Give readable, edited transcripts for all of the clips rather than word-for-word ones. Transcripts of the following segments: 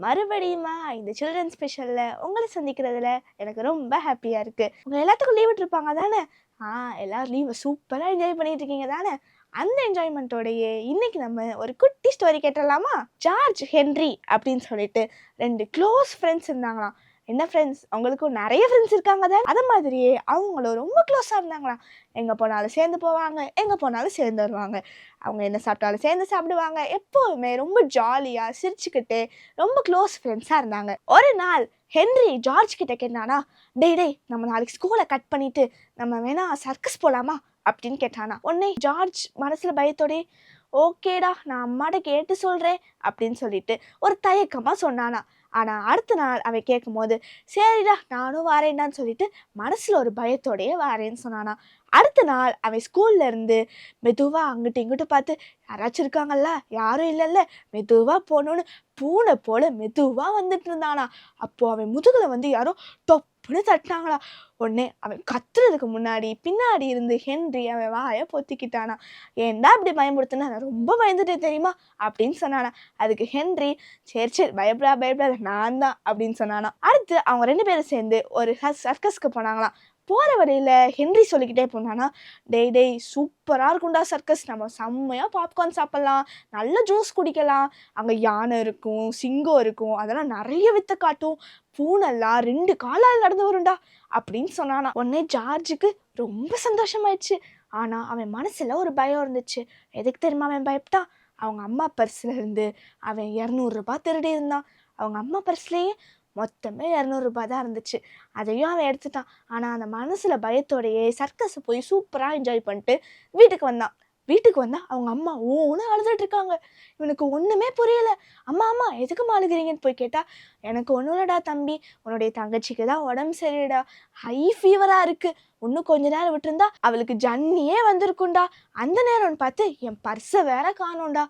மறுபடியுமா இந்த சில்ட்ரன் ஸ்பெஷல்ல உங்களை சந்திக்கிறதுல எனக்கு ரொம்ப ஹாப்பியா இருக்கு. உங்க எல்லாத்துக்கும் லீவ் விட்டுருப்பாங்க தானே? எல்லாரும் லீவை சூப்பரா என்ஜாய் பண்ணிட்டு இருக்கீங்க தானே? அந்த என்ஜாய்மெண்ட்டோடையே இன்னைக்கு நம்ம ஒரு குட்டி ஸ்டோரி கேட்டலாமா? ஜார்ஜ் ஹென்றி அப்படின்னு சொல்லிட்டு 2 க்ளோஸ் ஃப்ரெண்ட்ஸ் இருந்தாங்களாம். என்ன ஃப்ரெண்ட்ஸ், அவங்களுக்கும் நிறைய ஃப்ரெண்ட்ஸ் இருக்காங்க தான். அது மாதிரியே அவங்களும் ரொம்ப க்ளோஸாக இருந்தாங்களாம். எங்கே போனாலும் சேர்ந்து போவாங்க, எங்கே போனாலும் சேர்ந்து வருவாங்க. அவங்க என்ன சாப்பிட்டாலும் சேர்ந்து சாப்பிடுவாங்க. எப்போவுமே ரொம்ப ஜாலியாக சிரிச்சுக்கிட்டு ரொம்ப க்ளோஸ் ஃப்ரெண்ட்ஸாக இருந்தாங்க. ஒரு நாள் ஹென்றி ஜார்ஜ் கிட்ட கேட்டானா, டேய் நம்ம நாளைக்கு ஸ்கூலை கட் பண்ணிட்டு நம்ம வேணா சர்க்கஸ் போகலாமா அப்படின்னு கேட்டானா. உடனே ஜார்ஜ் மனசில் பயத்தோடே ஓகேடா நான் அம்மாட்ட கேட்டு சொல்கிறேன் அப்படின்னு சொல்லிட்டு ஒரு தயக்கமாக சொன்னானா. ஆனால் அடுத்த நாள் அவன் கேட்கும் போது சரிடா நானும் வாரேன்டான்னு சொல்லிட்டு மனசில் ஒரு பயத்தோடையே வாரேன்னு சொன்னானா. அடுத்த நாள் அவன் ஸ்கூல்ல இருந்து மெதுவாக அங்கிட்டு இங்கிட்டு பார்த்து யாராச்சும் இருக்காங்கல்ல, யாரும் இல்லைல்ல, மெதுவாக போகணுன்னு பூனை போல மெதுவாக வந்துட்டு இருந்தானா. அப்போ அவன் முதுகுல வந்து யாரோ டொப்புன்னு தட்டினாங்களா. உடனே அவன் கத்துறதுக்கு முன்னாடி பின்னாடி இருந்து ஹென்றி அவன் வாயை பொத்திக்கிட்டானா. ஏன்டா இப்படி பயன்படுத்தினா, நான் ரொம்ப பயந்துட்டேன் தெரியுமா அப்படின்னு சொன்னானா. அதுக்கு ஹென்றி சரி பயப்படாத நான் தான் அப்படின்னு சொன்னானா. அடுத்து அவங்க 2 பேரும் சேர்ந்து ஒரு சர்க்கஸ்க்கு போனாங்களாம். போகிற வழியில் ஹென்றி சொல்லிக்கிட்டே போனானா, டேய் சூப்பராக இருக்கும்டா சர்க்கஸ், நம்ம செம்மையாக பாப்கார்ன் சாப்பிட்லாம், நல்ல ஜூஸ் குடிக்கலாம், அங்கே யானை இருக்கும், சிங்கம் இருக்கும், அதெல்லாம் நிறைய வித்த காட்டும், பூனெல்லாம் 2 காலால் நடந்து வரும்டா அப்படின்னு சொன்னானா. உடனே ஜார்ஜுக்கு ரொம்ப சந்தோஷமாயிடுச்சு. ஆனால் அவன் மனசில் ஒரு பயம் இருந்துச்சு. எதுக்கு தெரியுமா அவன் பயப்பட்டான்? அவங்க அம்மா பர்ஸில் இருந்து அவன் 200 ரூபாய் திருடி இருந்தான். அவங்க அம்மா பர்ஸ்லேயே மொத்தமே 200 ரூபாய் தான் இருந்துச்சு. அதையும் அவன் எடுத்துட்டான். ஆனால் அந்த மனசில் பயத்தோடையே சர்க்கஸை போய் சூப்பராக என்ஜாய் பண்ணிட்டு வீட்டுக்கு வந்தான். வீட்டுக்கு வந்தால் அவங்க அம்மா ஓன்னு அழுதுட்டு இருக்காங்க. இவனுக்கு ஒன்றுமே புரியலை. அம்மா எதுக்குமா அழுகிறீங்கன்னு போய் கேட்டால், எனக்கு ஒன்றும் இல்லடா தம்பி, உன்னுடைய தங்கச்சிக்கு தான் உடம்பு சரியிடா, ஹை ஃபீவராக இருக்குது, இன்னும் கொஞ்ச நேரம் விட்டுருந்தா அவளுக்கு ஜன்னியே வந்திருக்கும்டா, அந்த நேரம்னு பார்த்து என் பர்ஸை வேற காணோம்டா.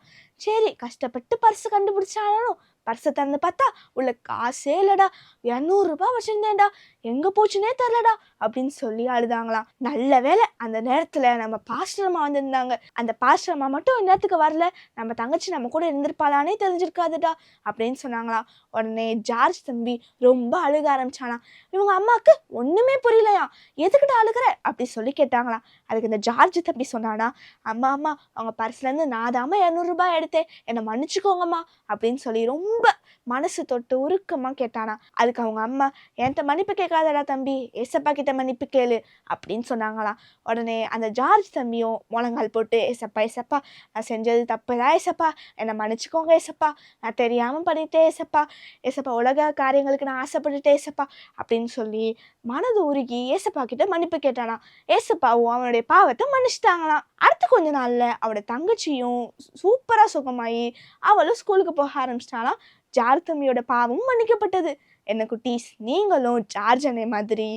சரி கஷ்டப்பட்டு பர்ஸை கண்டுபிடிச்சாலும் பர்ஸை திறந்து பார்த்தா உள்ள காசே இல்லடா, 200 ரூபாய் வச்சிருந்தேன்டா, எங்கே போச்சுன்னே தெரிலடா அப்படின்னு சொல்லி அழுதாங்களாம். நல்ல வேலை அந்த நேரத்தில் நம்ம பாஸ்டர் அம்மா வந்திருந்தாங்க. அந்த பாஸ்டர் அம்மா மட்டும் இந்த நேரத்துக்கு வரல, நம்ம தங்கச்சி நம்ம கூட இருந்திருப்பாளானே தெரிஞ்சிருக்காதுடா அப்படின்னு சொன்னாங்களாம். உடனே ஜார்ஜ் தம்பி ரொம்ப அழுக ஆரம்பிச்சானா. இவங்க அம்மாவுக்கு ஒன்றுமே புரியலையா. எதுக்கிட்ட அழுகிற அப்படி சொல்லி கேட்டாங்களாம். அதுக்கு இந்த ஜார்ஜ் தம்பி சொன்னானா, அம்மா அவங்க பர்ஸ்லேருந்து நான் தாம்மா 200 ரூபாய் எடுத்தேன், என்னை மன்னிச்சுக்கோங்கம்மா அப்படின்னு சொல்லி ரொம்ப மனசு தொட்டு உருக்கமாக கேட்டானா. அதுக்கு அவங்க அம்மா, என்கிட்ட மன்னிப்பு கேட்காதடா தம்பி, ஏசப்பா கிட்ட மன்னிப்பு கேளு அப்படின்னு சொன்னாங்களாம். உடனே அந்த ஜார்ஜ் தம்பியும் முழங்கால் போட்டு ஏசப்பா நான் செஞ்சது தப்புதான் ஏசப்பா, என்னை மன்னிச்சுக்கோங்க ஏசப்பா, நான் தெரியாமல் பண்ணிட்டேன் ஏசப்பா உலக காரியங்களுக்கு நான் ஆசைப்பட்டுட்டேன் ஏசப்பா அப்படின்னு சொல்லி மனது உருகி ஏசப்பா கிட்ட மன்னிப்பு கேட்டானா. ஏசப்பாவும் அவனுடைய பாவத்தை மன்னிச்சிட்டாங்களாம். அடுத்த கொஞ்ச நாள்ல அவனோட தங்கச்சியும் சூப்பரா சுகமாயி அவளும் ஸ்கூலுக்கு போக ஆரம்பிச்சிட்டாலாம். ஜார்ஜ் தம்பியோட பாவமும் மன்னிக்கப்பட்டது. என்ன குட்டீஸ், நீங்களும் ஜார்ஜ் அண்ணே மாதிரி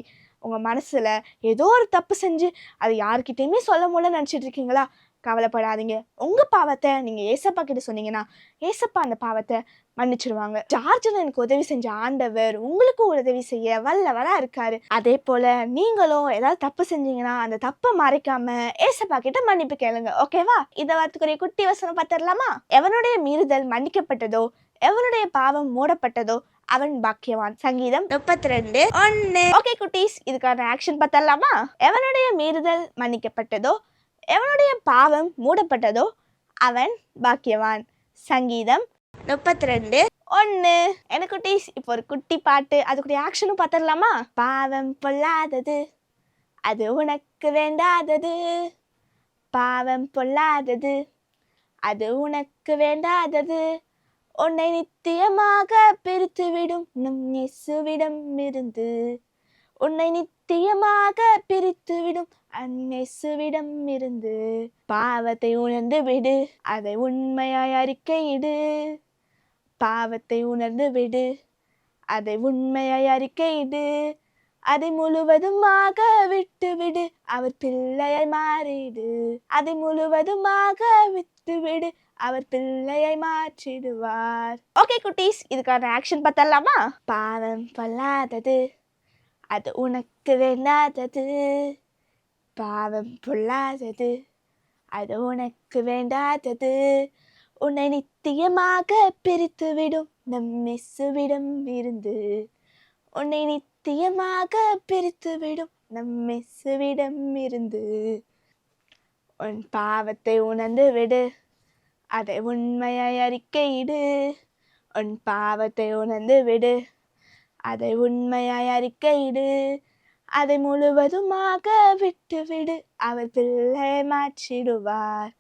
உங்கள் மனசில் ஏதோ ஒரு தப்பு செஞ்சு அது யார்கிட்டையுமே சொல்ல முடியல நினச்சிட்டு இருக்கீங்களா? கவலைப்படாதீங்க. உங்கள் பாவத்தை நீங்கள் ஏசப்பா கிட்ட சொன்னீங்கன்னா ஏசப்பா அந்த பாவத்தை மன்னிச்சிடுவாங்க. ஜார்ஜ் எனக்கு உதவி செஞ்ச ஆண்டவர் உங்களுக்கு உதவி செய்ய வல்லவராக இருக்காரு. அதே போல் நீங்களும் ஏதாவது தப்பு செஞ்சீங்கன்னா அந்த தப்பை மறைக்காம ஏசப்பா கிட்ட மன்னிப்பு கேளுங்க. ஓகேவா? இதை வார்த்தைக்குரிய குட்டி வசனம் பார்த்துடலாமா? எவனுடைய மீறுதல் மன்னிக்கப்பட்டதோ, எவனுடைய பாவம் மூடப்பட்டதோ அவன் பாக்கியவான். சங்கீதம் 32:1. ஓகே குட்டீஸ், இதுக்கான ஆக்ஷன் பார்த்தலாமா? எவனுடைய மீறுதல் மன்னிக்கப்பட்டதோ, எவனுடைய பாவம் மூடப்பட்டதோ அவன் பாக்கியவான். சங்கீதம் 32:1. என்ன குட்டீஸ், இப்போ ஒரு குட்டி பாட்டு, அதுக்குரிய ஆக்ஷனும் பார்த்தலாமா? பாவம் பொல்லாதது, அது உனக்கு வேண்டாதது, பாவம் பொல்லாதது, அது உனக்கு வேண்டாதது, உன்னை நித்தியமாக பிரித்துவிடும் நம் இயேசுவிடம் இருந்து, உன்னை நித்தியமாக பிரித்துவிடும் இயேசுவிடம் இருந்து. பாவத்தை உணர்ந்து விடு, அதை உண்மையாய் அறிக்கையிடு, பாவத்தை உணர்ந்து விடு, அதை உண்மையாய் அறிக்கையிடு, அதை முழுவதுமாக விட்டுவிடு, அவர் பிள்ளையை மாறிடு, அதை முழுவதுமாக விட்டுவிடு, அவர் பிள்ளையை மாற்றிடுவார். ஓகே குட்டீஸ், இதுக்கான ஆக்ஷன் பார்த்தலாமா? பாவம் பொல்லாதது, அது உனக்கு வேண்டாதது, பாவம் பொல்லாதது, அது உனக்கு வேண்டாதது, உன்னை நித்தியமாக பிரித்துவிடும் நம் இயேசுவிடம் இருந்து. உன்னை நித்தியமாக பிரித்துவிடும் நம் இயேசுவிடம் இருந்து. உன் பாவத்தை உணர்ந்து விடு, அதை உண்மையாய் அறிக்கையிடு. உன் பாவத்தை உணர்ந்து விடு, அதை உண்மையாய் அறிக்கையிடு. அதை முழுவதுமாக விட்டுவிடு, அவர் பிள்ளை மாற்றிடுவார்.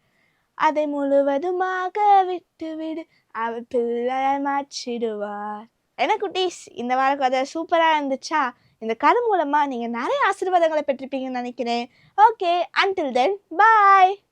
அதை முழுவதுமாக விட்டுவிடு, அவர் பிள்ளை மாற்றிடுவார். என்ன குட்டீஸ், இந்த வார கதை சூப்பராக இருந்துச்சா? இந்த கதை மூலமாக நீங்கள் நிறைய ஆசீர்வாதங்களை பெற்றிருப்பீங்கன்னு நினைக்கிறேன். Okay, until then, bye.